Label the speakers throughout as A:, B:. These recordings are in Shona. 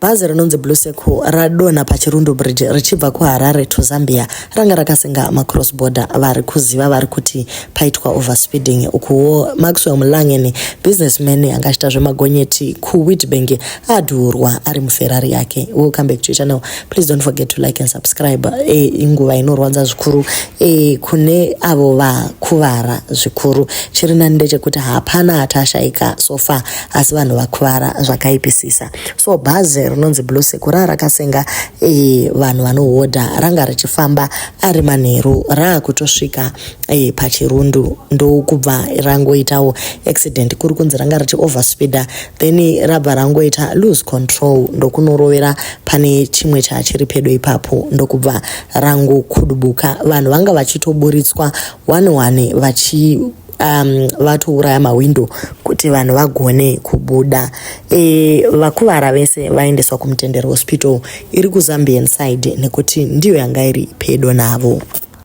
A: Bhazi rinonzi Blue Circle radonha paChirundu Bridge richibva kuHarare to Zambia ranga rakasenga macross border vari kuziva vari kuti paitwa overspeeding. Ukuwo Maxwell Mlangeni businessman angachita zvemagonyeti kuWheatbank adhurwa ari muFerrari yake. Welcome back to your channel. Please don't forget to like and subscribe. Inguva inorwadza zvikuru kune avo vakuvara zvikuru. Chiri nani ndechekuti hapana atashaika so far asi vanhu vakuvara zvakaipisisa. So bhazi rinonzi Blue Circle rakasenga vanhu vanohodha ranga richifamba ari manheru raakutosvika paChirundu ndokubva rangoitawo accident kuri kunzi ranga richi overspeeda then rabva rangoita lose control ndokunorovera pane chimwe chachiri pedo ipapo ndokubva rangokudubuka. Vanhu vanga vachitoburitswa one vachi vatouraya mawindo kuti vanhu vagone kubuda. Vakuvara vese vaendeswa kumutendero hospital iri kuZambian side nekuti ndiyo yanga iri pedo navo.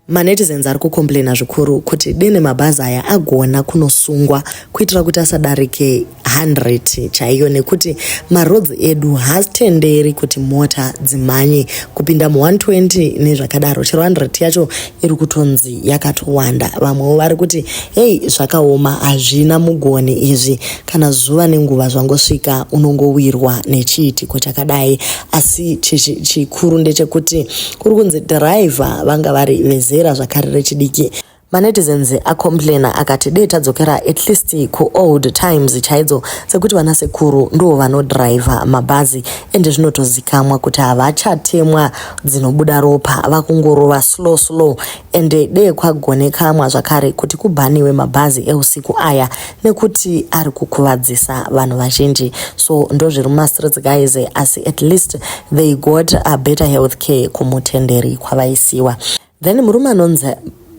A: Manetizens ari kukomplaina zvikuru kuti dene mabhazi aya agona kunosungwa kuitira kuti asadarike 100 chaiyo nekuti maroads edu haatenderi kuti mota dzimhanye kupinda mu120 nezvakadaro. Chero 100 yacho iri kutonzi yakatowanda. Vamwewo vari kuti zvakaoma hazvina mugone izvi, kana zuva nenguva zvangosvika unongowirwa nechiitiko chakadai. Asi chikuru ndechekuti kuri kunzi driver vanga vari vezera zvakare rechidiki. Manetizens akomplaina akati dei tadzokera at least ku-old times chaidzo sekuti vana sekuru ndo vanodhiraivha mabhazi ende zvinotozikamwa kuti havachatemwa dzinobuda ropa, vakungorova slow ende dei kwagonekamwa zvakare kuti kubhaniwe mabhazi eusiku aya nekuti ari kukuvadzisa vanhu vazhinji. So ndo zviri mumastreets guys, asi at least they got a better health care kumutenderi kwavaisiwa. Then murume anonzi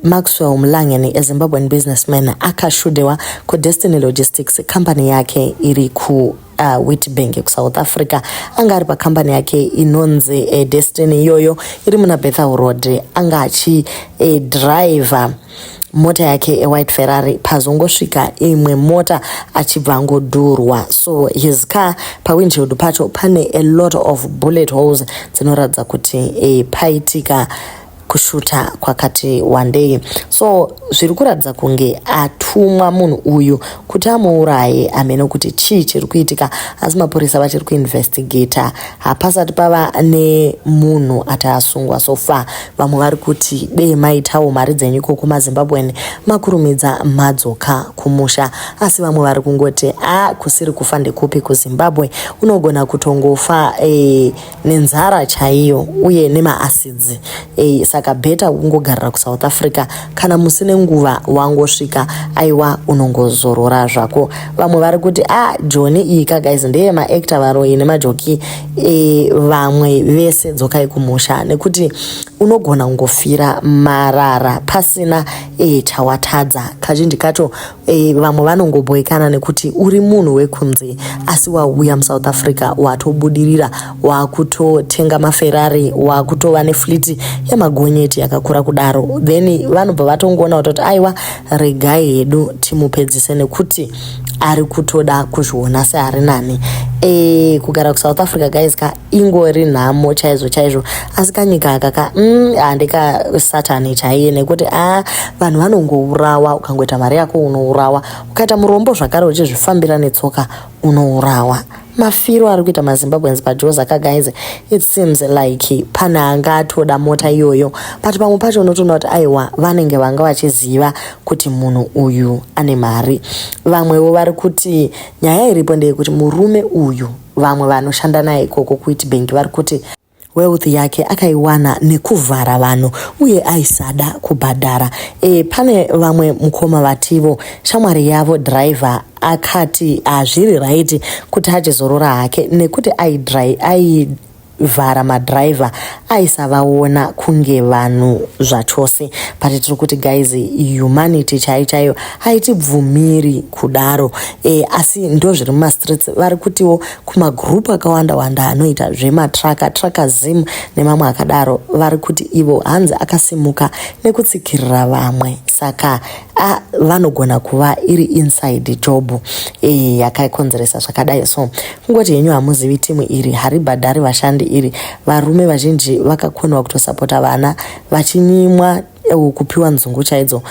A: Maxwell Mlangeni, a Zimbabwean businessman, akashudewa ku Destiny Logistics company yake iri ku Wheatbank South Africa. Anga ari pakambani yake inonzi Destiny yoyo iri muna Bethel Road. Anga achi driver mota yake white Ferrari pazongosvika imwe mota achibva angodhurwa. So his car pawindshield pacho pane a lot of bullet holes dzinoratidza kuti paitika kushuta kwakati one day. So zviri kuratidza kunge atumwa munhu uyu kuti amuuraye amene kuti chii chiri kuitika, asi mapurisa vachiri kuinvestigata. Hapasati pava nemunhu atasungwa so far. Vamwe vari kuti dei maitawo mari dzenyu iko kumaZimbabwean makurumidza madzoka kumusha, asi vamwe vari kungoti kusiri kufa ndekupi kuZimbabwe, unogona kutongofa nenzara chaiyo uye nemaacids. Saka beta ungogarira kuSouth Africa kana musine nguva wangosvika aiwa unongozorora zvako. Vamwe vari kuti Johnny ika guys ndeye maactor varoi nemajoki vamwe vese dzokai kumusha nekuti unogona kungofira marara pasina chawatadza. Kazhinji kacho vamwe vanongoboekana nekuti uri munhu wekunze asi wauya muSouth Africa watobudirira, wakutotenga maFerrari, wakutova nefleet yamagonyeti yakakura kudaro, then vanobva vatongoona kuti aiwa regai hedu timupedzise nekuti ari kutoda kuzviona seari nani. Kugara kuSouth Africa guys ingori nhamo chaizvo, asi kanyika aka handika satani chaiye nekuti vanhu vanongourawa, ukangoita mari yako unourawa, ukaita murombo zvakare uchizvifambira netsoka unourawa. Mafiro ari kuita maZimbabweans pajozaka guys, it seems like pane anga atoda mota iyoyo, but pamwe pacho unotoona kuti aiwa vanenge vanga vachiziva kuti munhu uyu ane mari. Vamwewo vari kuti nyaya iripo ndeyekuti murume uyu vamwe vanoshanda naye ikoko kuWheatbank vari kuti wealth yake akaiwana nekuvhara vanhu uye aisada kubhadhara. Pane vamwe mukoma vativo shamwari yavo driver akati zviri right kuti achizorora hake nekuti vhara madriver aisavaona kunge vanhu zvachose, but tiri kuti guys humanity chaiyo haitibvumiri kudaro. Asi ndo zviri mumastreets vari kutiwo kumagrupu akawanda anoita zvematraka zim nemamwe akadaro, vari kuti ivo hanzi akasimuka nekutsikirira vamwe, saka vanogona kuva iri inside job yakaikonzeresa zvakadai. So kungoti henyu hamuzivi timu iri haribhadhari vashandi iri, varume vazhinji vakakonwa kutosapota vana vachinyimwa kupiwa nzungu chaidzo.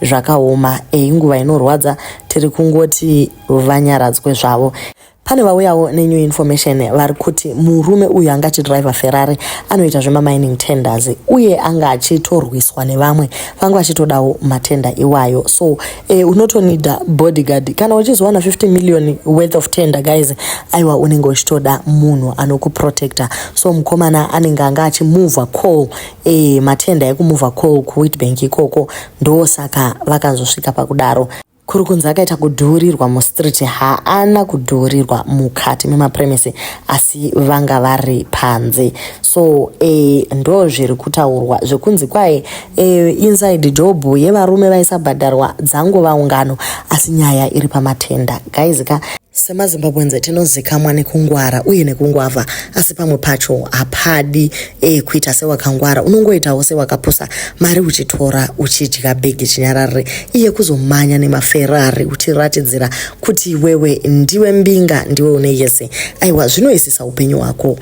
A: Zvakaoma, nguva inorwadza, tiri kungoti vanyaradzwe zvavo. Pane vauyawo nenew information vari kuti murume uyu anga achidriver Ferrari anoita zvemamining tenders uye anga achitorwiswa nevamwe vanga vachitodawo matenda iwayo. So unotonida bodyguard kana uchizowana 50 million worth of tender guys, aiwa unenge uchitoda munhu anokuprotecta. So mukomana anenge anga achimuvha call matenda ekumuvha call kuWheatbank ikoko, ndo saka vakazosvika pakudaro. Kuri kunzi akaita kudhurirwa mustreet, haana kudhurirwa mukati memapremisi asi vanga vari panze. So ndo zviri kutaurwa zvekunzi kwaye inside job yevarume vaisabhadharwa dzangova ungano asi nyaya iri pamatenda. Guys semaZimbabwense tinozikamwa nekungwara uye nekungwavha, asi pamwe pacho hapadi kuita sewakangwara, unongoitawo sewakapusa mari uchitora uchidya bhegi chinyarare, iye kuzomanya nemaferrari uchiratidzira kuti wewe ndiwe mbinga, ndiwe une yese. Aiwa zvinoisisa upenyu hwako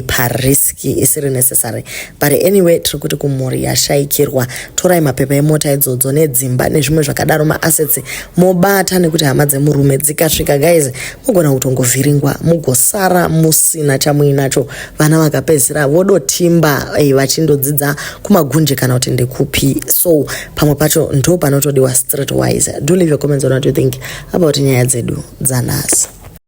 A: pariski isiri necessary. But anyway, tiri kuti kumhuri yashaikirwa, torai mapepa emota idzodzo nedzimba nezvimwe zvakadaro, maassets mobata, nekuti hama dzemurume dzikasvika guys mugona kutongovhiringwa mugosara musina chamuinacho. Vana vakapedzisira vodotimba vachindodzidza kumagunje kana kuti ndekupi. So pamwe pacho ndo panotodiwa streetwise. Do leave your comments on what you think about nyaya dzedu dzanhasi.